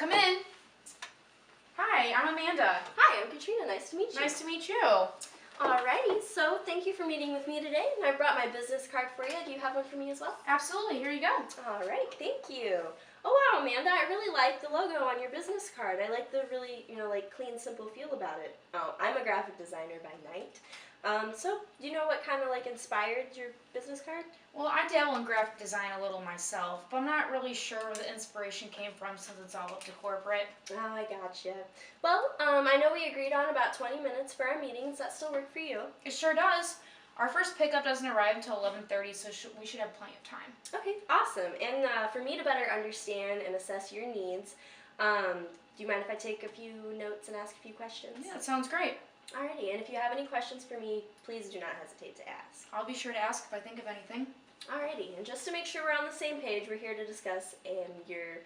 Come in. Hi, I'm Amanda. Hi, I'm Catrina. Nice to meet you. Nice to meet you. Alrighty, so thank you for meeting with me today, and I brought my business card for you. Do you have one for me as well? Absolutely, here you go. Alright, thank you. Oh wow, Amanda, I really like the logo on your business card. I like the really, clean, simple feel about it. Oh, I'm a graphic designer by night. So, do you know what kind of inspired your business card? Well, I dabble in graphic design a little myself, but I'm not really sure where the inspiration came from since it's all up to corporate. Oh, I gotcha. Well, I know we agreed on about 20 minutes for our meeting. Does that still work for you? It sure does. Our first pickup doesn't arrive until 11:30, so we should have plenty of time. Okay, awesome. And for me to better understand and assess your needs, do you mind if I take a few notes and ask a few questions? Yeah, that sounds great. Alrighty, and if you have any questions for me, please do not hesitate to ask. I'll be sure to ask if I think of anything. Alrighty, and just to make sure we're on the same page, we're here to discuss your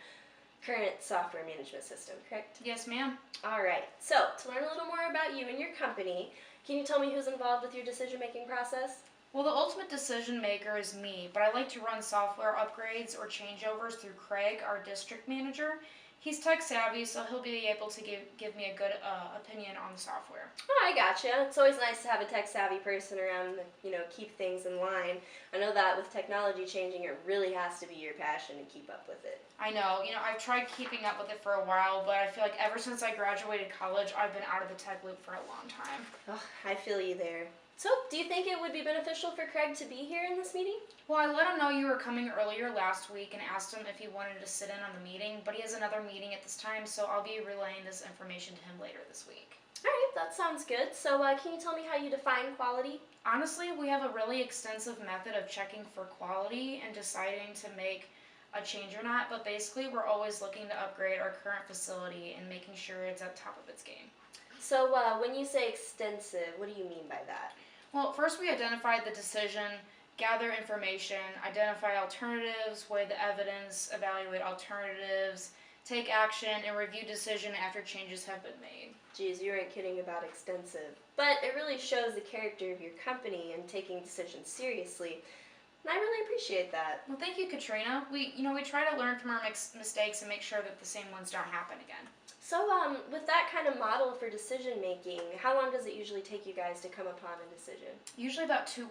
current software management system, correct? Yes, ma'am. Alright, so to learn a little more about you and your company, can you tell me who's involved with your decision-making process? Well, the ultimate decision maker is me, but I like to run software upgrades or changeovers through Craig, our district manager. He's tech savvy, so he'll be able to give me a good opinion on the software. Oh, I gotcha. It's always nice to have a tech savvy person around to, keep things in line. I know that with technology changing, it really has to be your passion to keep up with it. I know. I've tried keeping up with it for a while, but I feel like ever since I graduated college, I've been out of the tech loop for a long time. Oh, I feel you there. So, do you think it would be beneficial for Craig to be here in this meeting? Well, I let him know you were coming earlier last week and asked him if he wanted to sit in on the meeting, but he has another meeting at this time, so I'll be relaying this information to him later this week. Alright, that sounds good. So, can you tell me how you define quality? Honestly, we have a really extensive method of checking for quality and deciding to make a change or not, but basically we're always looking to upgrade our current facility and making sure it's at the top of its game. So, when you say extensive, what do you mean by that? Well, first we identify the decision, gather information, identify alternatives, weigh the evidence, evaluate alternatives, take action, and review decision after changes have been made. Geez, you weren't kidding about extensive. But it really shows the character of your company and taking decisions seriously. And I really appreciate that. Well, thank you, Catrina. We try to learn from our mistakes and make sure that the same ones don't happen again. So, with that kind of model for decision making, how long does it usually take you guys to come upon a decision? Usually about 2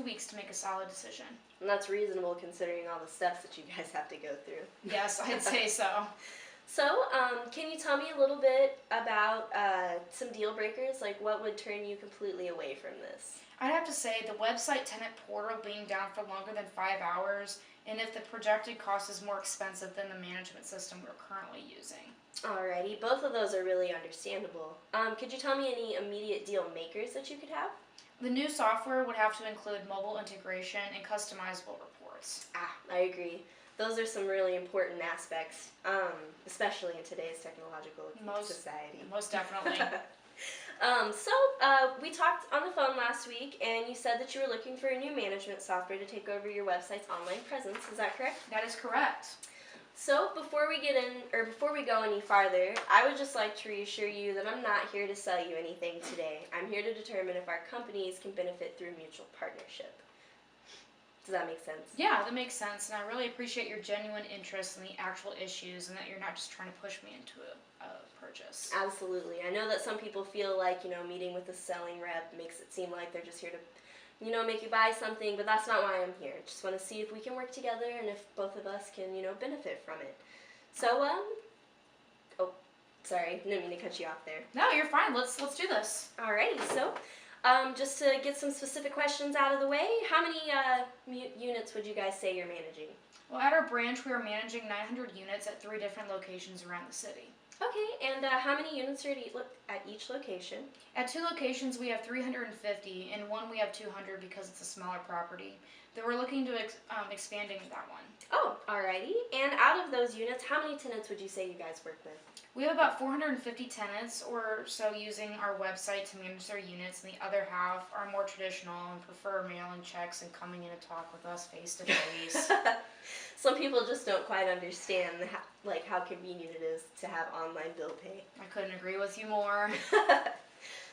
weeks to make a solid decision. And that's reasonable considering all the steps that you guys have to go through. Yes, I'd say so. So, can you tell me a little bit about some deal breakers? Like, what would turn you completely away from this? I'd have to say the website tenant portal being down for longer than 5 hours, and if the projected cost is more expensive than the management system we're currently using. Alrighty, both of those are really understandable. Could you tell me any immediate deal makers that you could have? The new software would have to include mobile integration and customizable reports. I agree. Those are some really important aspects, especially in today's technological society. Most definitely. We talked on the phone last week, and you said that you were looking for a new management software to take over your website's online presence. Is that correct? That is correct. So before we go any farther, I would just like to reassure you that I'm not here to sell you anything today. I'm here to determine if our companies can benefit through mutual partnership. Does that make sense? Yeah, that makes sense, and I really appreciate your genuine interest in the actual issues and that you're not just trying to push me into a purchase. Absolutely. I know that some people feel like, meeting with a selling rep makes it seem like they're just here to make you buy something, but that's not why I'm here. Just want to see if we can work together and if both of us can, benefit from it. So, oh, sorry, didn't mean to cut you off there. No, you're fine. Let's do this. Alrighty, so, just to get some specific questions out of the way, how many units would you guys say you're managing? Well, at our branch, we are managing 900 units at 3 different locations around the city. Okay, and how many units are at each location? At 2 locations, we have 350, and 1 we have 200 because it's a smaller property. Then we're looking to expanding that one. Oh, alrighty. And out of those units, how many tenants would you say you guys work with? We have about 450 tenants or so using our website to manage their units, and the other half are more traditional and prefer mailing checks and coming in to talk with us face to face. Some people just don't quite understand how convenient it is to have online bill pay. I couldn't agree with you more.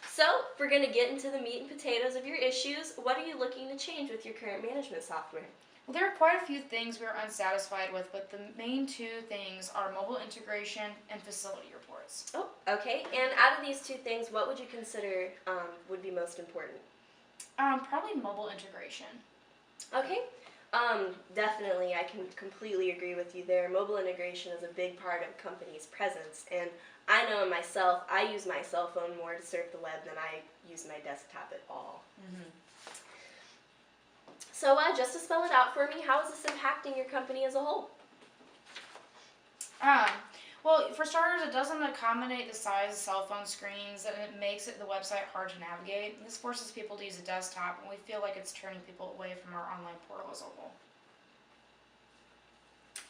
So, we're going to get into the meat and potatoes of your issues. What are you looking to change with your current management software? Well, there are quite a few things we are unsatisfied with, but the main two things are mobile integration and facility reports. Oh, okay. And out of these two things, what would you consider would be most important? Probably mobile integration. Okay. Definitely, I can completely agree with you there. Mobile integration is a big part of a company's presence, and I know myself, I use my cell phone more to surf the web than I use my desktop at all. Mm-hmm. So, just to spell it out for me, how is this impacting your company as a whole? Um, well, for starters, it doesn't accommodate the size of cell phone screens, and it makes the website hard to navigate. This forces people to use a desktop, and we feel like it's turning people away from our online portal as a whole.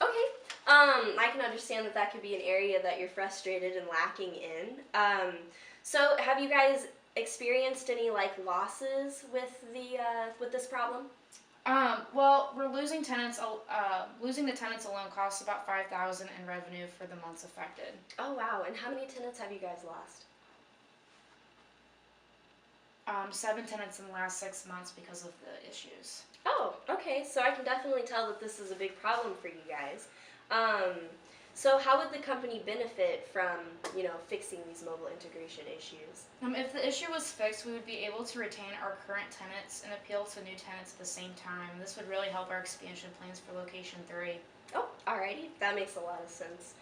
Okay. I can understand that that could be an area that you're frustrated and lacking in. So, have you guys experienced any losses with with this problem? Well, we're losing tenants. Losing the tenants alone costs about $5,000 in revenue for the months affected. Oh wow! And how many tenants have you guys lost? 7 tenants in the last 6 months because of the issues. Oh, okay. So I can definitely tell that this is a big problem for you guys. So how would the company benefit from, fixing these mobile integration issues? If the issue was fixed, we would be able to retain our current tenants and appeal to new tenants at the same time. This would really help our expansion plans for location 3. Oh, alrighty. That makes a lot of sense.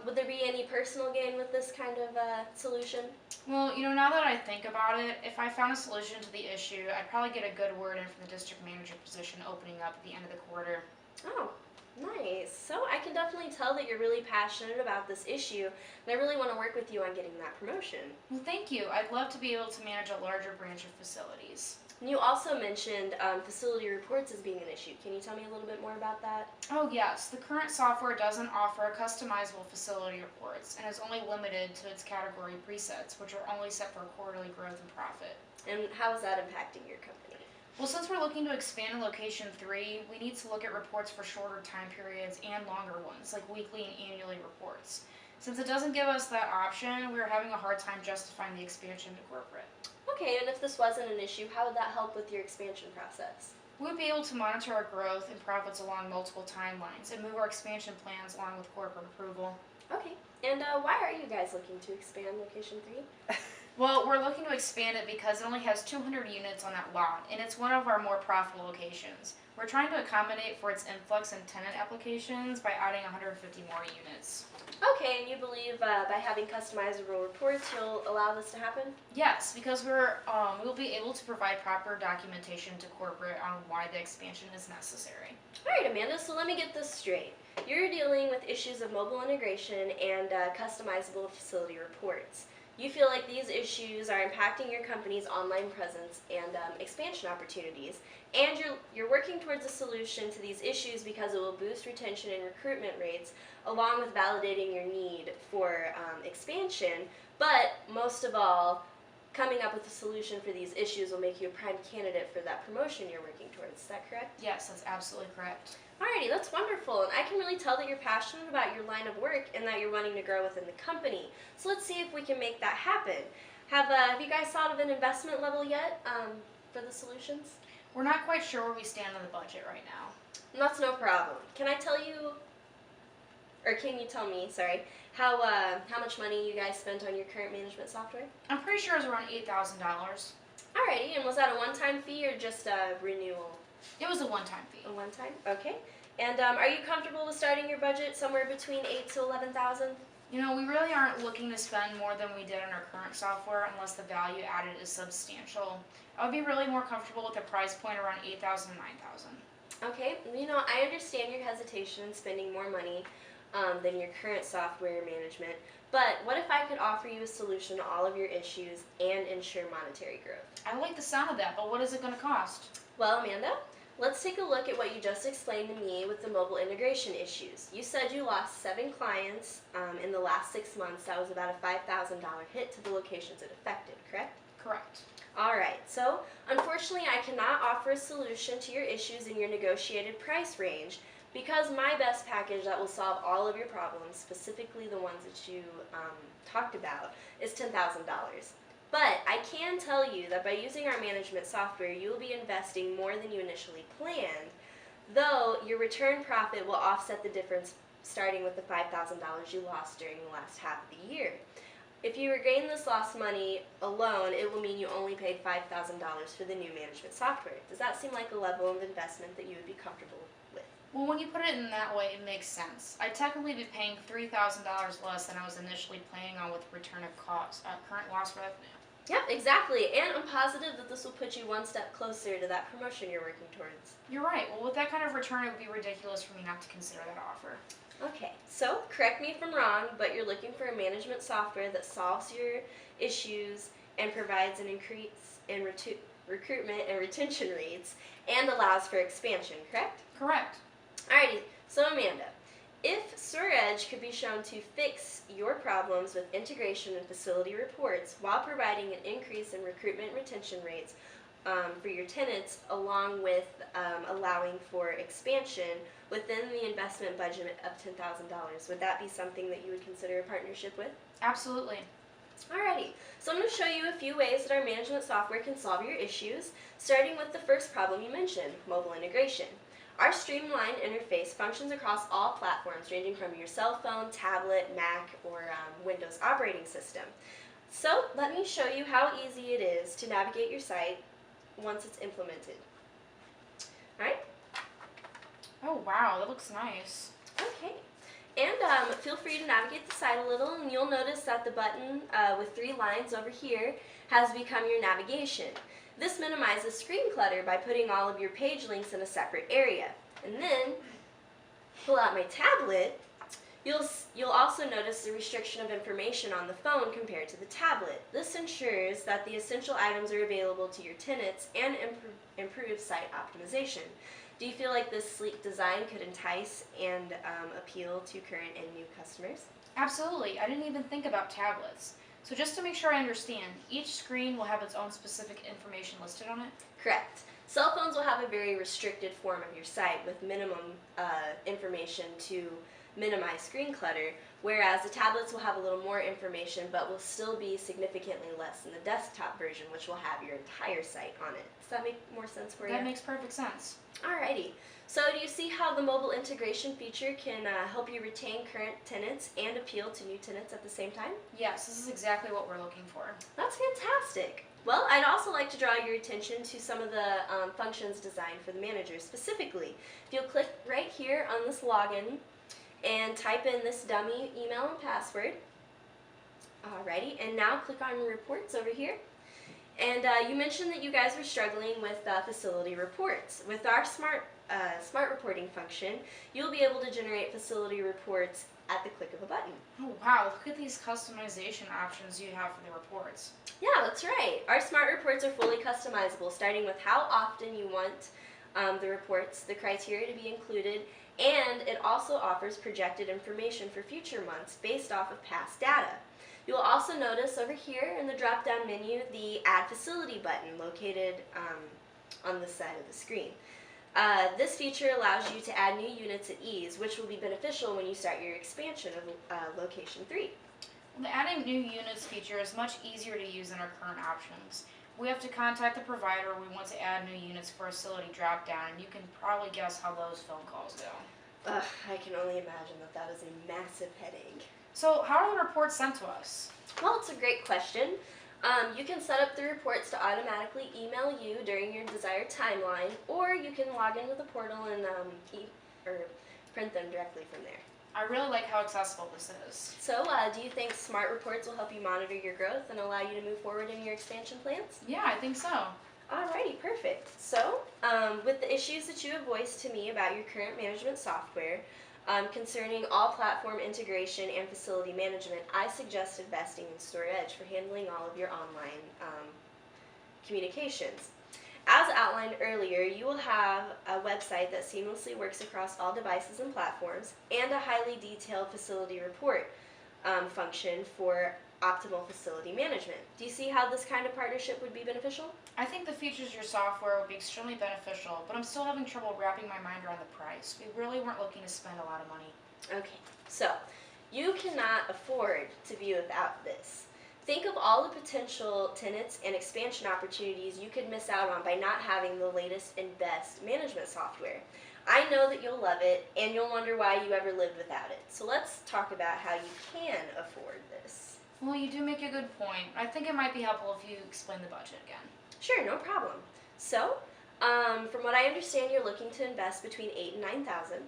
Would there be any personal gain with this kind of solution? Well, now that I think about it, if I found a solution to the issue, I'd probably get a good word in from the district manager position opening up at the end of the quarter. Oh, nice. So I can definitely tell that you're really passionate about this issue, and I really want to work with you on getting that promotion. Well, thank you. I'd love to be able to manage a larger branch of facilities. And you also mentioned facility reports as being an issue. Can you tell me a little bit more about that? Oh yes, the current software doesn't offer customizable facility reports and is only limited to its category presets, which are only set for quarterly growth and profit. And how is that impacting your company? Well, since we're looking to expand in location 3, we need to look at reports for shorter time periods and longer ones, like weekly and annually reports. Since it doesn't give us that option, we're having a hard time justifying the expansion to corporate. Okay, and if this wasn't an issue, how would that help with your expansion process? We would be able to monitor our growth and profits along multiple timelines and move our expansion plans along with corporate approval. Okay, and why are you guys looking to expand location 3? Well, we're looking to expand it because it only has 200 units on that lot, and it's one of our more profitable locations. We're trying to accommodate for its influx in tenant applications by adding 150 more units. Okay, and you believe by having customizable reports, you'll allow this to happen? Yes, because we'll be able to provide proper documentation to corporate on why the expansion is necessary. All right, Amanda, so let me get this straight. You're dealing with issues of mobile integration and customizable facility reports. You feel like these issues are impacting your company's online presence and expansion opportunities, and you're working towards a solution to these issues because it will boost retention and recruitment rates, along with validating your need for expansion. But most of all, coming up with a solution for these issues will make you a prime candidate for that promotion you're working towards. Is that correct? Yes, that's absolutely correct. Alrighty, that's wonderful, and I can really tell that you're passionate about your line of work and that you're wanting to grow within the company. So let's see if we can make that happen. Have you guys thought of an investment level yet for the solutions? We're not quite sure where we stand on the budget right now. And that's no problem. Can I tell you, or can you tell me, sorry, how much money you guys spent on your current management software? I'm pretty sure it was around $8,000. Alrighty, and was that a one-time fee or just a renewal? It was a one-time fee. A one-time? Okay. And are you comfortable with starting your budget somewhere between $8,000 to $11,000? We really aren't looking to spend more than we did on our current software unless the value added is substantial. I would be really more comfortable with a price point around $8,000 to $9,000. Okay, I understand your hesitation in spending more money than your current software management, but what if I could offer you a solution to all of your issues and ensure monetary growth? I like the sound of that, but what is it going to cost? Well, Amanda, let's take a look at what you just explained to me with the mobile integration issues. You said you lost 7 clients in the last 6 months. That was about a $5,000 hit to the locations it affected, correct? Correct. Alright, so unfortunately I cannot offer a solution to your issues in your negotiated price range because my best package that will solve all of your problems, specifically the ones that you talked about, is $10,000. But I can tell you that by using our management software, you will be investing more than you initially planned though your return profit will offset the difference starting with the $5,000 you lost during the last half of the year. If you regain this lost money alone, it will mean you only paid $5,000 for the new management software. Does that seem like a level of investment that you would be comfortable with? Well, when you put it in that way, it makes sense. I'd technically be paying $3,000 less than I was initially planning on with return of cost at current loss revenue. Yep, exactly. And I'm positive that this will put you one step closer to that promotion you're working towards. You're right. Well, with that kind of return, it would be ridiculous for me not to consider that offer. Okay, so correct me if I'm wrong, but you're looking for a management software that solves your issues and provides an increase in recruitment and retention rates and allows for expansion, correct? Correct. Alrighty, so Amanda, if StoreEdge could be shown to fix your problems with integration and facility reports while providing an increase in recruitment and retention rates for your tenants, along with allowing for expansion within the investment budget of $10,000, would that be something that you would consider a partnership with? Absolutely. Alrighty, so I'm going to show you a few ways that our management software can solve your issues, starting with the first problem you mentioned, mobile integration. Our streamlined interface functions across all platforms, ranging from your cell phone, tablet, Mac, or Windows operating system. So let me show you how easy it is to navigate your site once it's implemented. Alright? Oh, wow, that looks nice. Okay. And feel free to navigate the site a little, and you'll notice that the button with 3 lines over here has become your navigation. This minimizes screen clutter by putting all of your page links in a separate area. And then, pull out my tablet, you'll also notice the restriction of information on the phone compared to the tablet. This ensures that the essential items are available to your tenants and improve site optimization. Do you feel like this sleek design could entice and appeal to current and new customers? Absolutely. I didn't even think about tablets. So just to make sure I understand, each screen will have its own specific information listed on it? Correct. Cell phones will have a very restricted form of your site with minimum information to minimize screen clutter, whereas the tablets will have a little more information but will still be significantly less than the desktop version, which will have your entire site on it. Does that make more sense for you? That makes perfect sense. Alrighty. So do you see how the mobile integration feature can help you retain current tenants and appeal to new tenants at the same time? Yes, this is exactly what we're looking for. That's fantastic. Well, I'd also like to draw your attention to some of the functions designed for the manager. Specifically, if you'll click right here on this login and type in this dummy email and password. Alrighty, and now click on reports over here. And you mentioned that you guys were struggling with facility reports. With our smart reporting function, you'll be able to generate facility reports at the click of a button. Oh wow, look at these customization options you have for the reports. Yeah, that's right. Our smart reports are fully customizable, starting with how often you want the reports, the criteria to be included, and it also offers projected information for future months based off of past data. You'll also notice over here in the drop-down menu the Add Facility button located on the side of the screen. This feature allows you to add new units at ease, which will be beneficial when you start your expansion of Location 3. The adding new units feature is much easier to use than our current options. We have to contact the provider we want to add new units for facility drop-down, and you can probably guess how those phone calls go. Ugh, I can only imagine that is a massive headache. So how are the reports sent to us? Well, it's a great question. You can set up the reports to automatically email you during your desired timeline, or you can log into the portal and print them directly from there. I really like how accessible this is. So, do you think smart reports will help you monitor your growth and allow you to move forward in your expansion plans? Yeah, I think so. Alrighty, perfect. So, with the issues that you have voiced to me about your current management software, concerning all platform integration and facility management, I suggest investing in StoreEdge for handling all of your online communications. As outlined earlier, you will have a website that seamlessly works across all devices and platforms, and a highly detailed facility report function for optimal facility management. Do you see how this kind of partnership would be beneficial? I think the features of your software would be extremely beneficial, but I'm still having trouble wrapping my mind around the price. We really weren't looking to spend a lot of money. Okay, so you cannot afford to be without this. Think of all the potential tenants and expansion opportunities you could miss out on by not having the latest and best management software. I know that you'll love it, and you'll wonder why you ever lived without it. So let's talk about how you can afford this. Well, you do make a good point. I think it might be helpful if you explain the budget again. Sure, no problem. So, from what I understand, you're looking to invest between $8,000 and $9,000.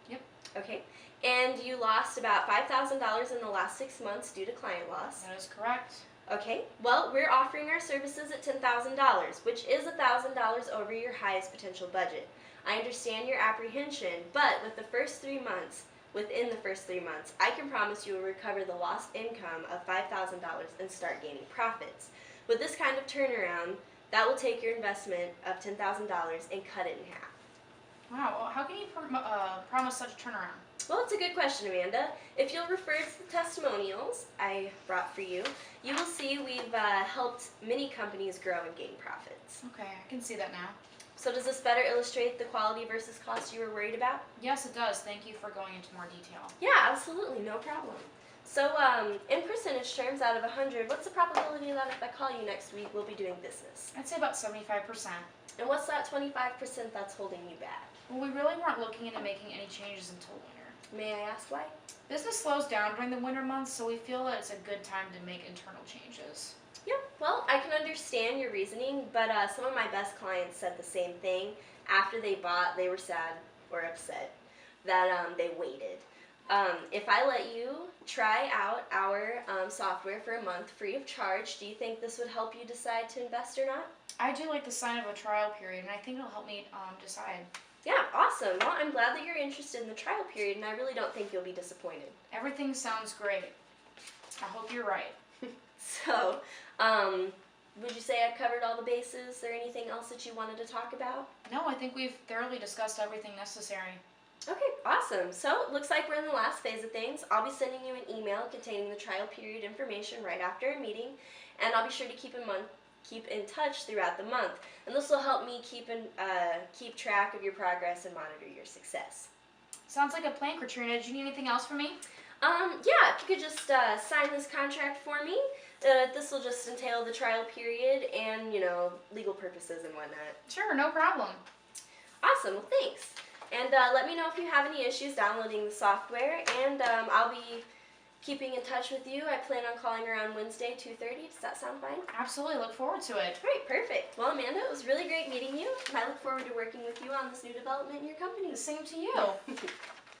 Yep. Okay. And you lost about $5,000 in the last 6 months due to client loss. That is correct. Okay. Well, we're offering our services at $10,000, which is $1,000 over your highest potential budget. I understand your apprehension, but within the first 3 months, I can promise you will recover the lost income of $5,000 and start gaining profits. With this kind of turnaround, that will take your investment of $10,000 and cut it in half. Wow, well, how can you promise such a turnaround? Well, it's a good question, Amanda. If you'll refer to the testimonials I brought for you, you will see we've helped many companies grow and gain profits. Okay, I can see that now. So does this better illustrate the quality versus cost you were worried about? Yes, it does. Thank you for going into more detail. Yeah, absolutely, no problem. So, in percentage terms, out of 100, what's the probability that if I call you next week, we'll be doing business? I'd say about 75%. And what's that 25% that's holding you back? Well, we really weren't looking into making any changes until winter. May I ask why? Business slows down during the winter months, so we feel that it's a good time to make internal changes. Yeah, well, I can understand your reasoning, but some of my best clients said the same thing. After they bought, they were sad or upset that they waited. If I let you try out our software for a month free of charge, do you think this would help you decide to invest or not? I do like the sign of a trial period, and I think it'll help me decide. Yeah, awesome. Well, I'm glad that you're interested in the trial period, and I really don't think you'll be disappointed. Everything sounds great. I hope you're right. So, would you say I've covered all the bases? Is there anything else that you wanted to talk about? No, I think we've thoroughly discussed everything necessary. Okay, awesome. So, it looks like we're in the last phase of things. I'll be sending you an email containing the trial period information right after our meeting, and I'll be sure to keep in touch throughout the month. And this will help me keep track of your progress and monitor your success. Sounds like a plan, Catrina. Do you need anything else from me? Yeah, if you could just sign this contract for me. This will just entail the trial period and, legal purposes and whatnot. Sure, no problem. Awesome, well, thanks. And let me know if you have any issues downloading the software, and I'll be keeping in touch with you. I plan on calling around Wednesday, 2:30. Does that sound fine? Absolutely, look forward to it. Great, perfect. Well, Amanda, it was really great meeting you, and I look forward to working with you on this new development in your company. The same to you.